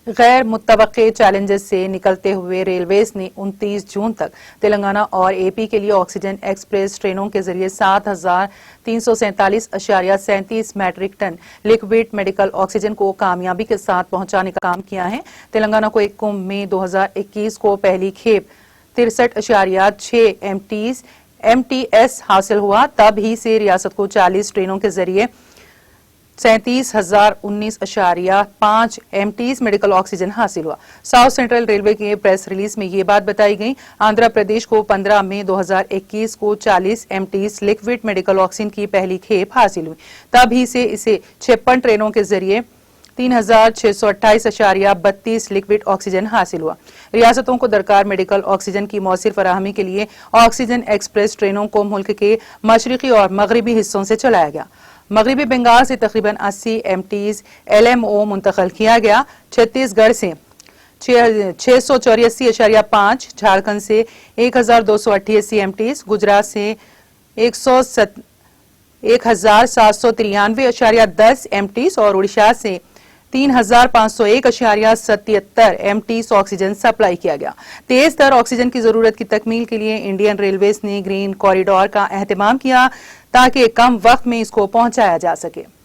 गैर मुत्तवक्के चैलेंजेस से निकलते हुए रेलवेज ने 29 जून तक तेलंगाना और एपी के लिए ऑक्सीजन एक्सप्रेस ट्रेनों के जरिए 7,347.37 metric ton liquid medical oxygen को कामयाबी के साथ पहुंचाने का काम किया है। तेलंगाना को 1 मई 2021 को पहली खेप 63.6 MTS हासिल हुआ। तब ही से रियासत को 40 ट्रेनों के जरिए 37,019.5 MTs मेडिकल ऑक्सीजन हासिल हुआ। साउथ सेंट्रल रेलवे के प्रेस रिलीज में ये बात बताई गई। आंध्र प्रदेश को 15 मई 2021 को 40 MTs लिक्विड मेडिकल ऑक्सीजन की पहली खेप हासिल हुई। तभी से इसे 56 ट्रेनों के जरिए 3,628.32 लिक्विड ऑक्सीजन हासिल हुआ। रियासतों को दरकार मेडिकल ऑक्सीजन की मौसर फराहमी के लिए ऑक्सीजन एक्सप्रेस ट्रेनों को मुल्क के मशरकी और मगरबी हिस्सों से चलाया गया। मगरबी बंगाल से तकरीबन 80 MTs LMO मुंतकिल किया गया। छत्तीसगढ़ से 684.5, झारखंड से 1,288 MTs, गुजरात से 1,793.10 MTs और उड़ीसा से 3,501.77 MTs ऑक्सीजन सप्लाई किया गया। तेज तर ऑक्सीजन की जरूरत की तकमील के लिए इंडियन रेलवेज ने ग्रीन कॉरिडोर का एहतमाम किया ताकि कम वक्त में इसको पहुंचाया जा सके।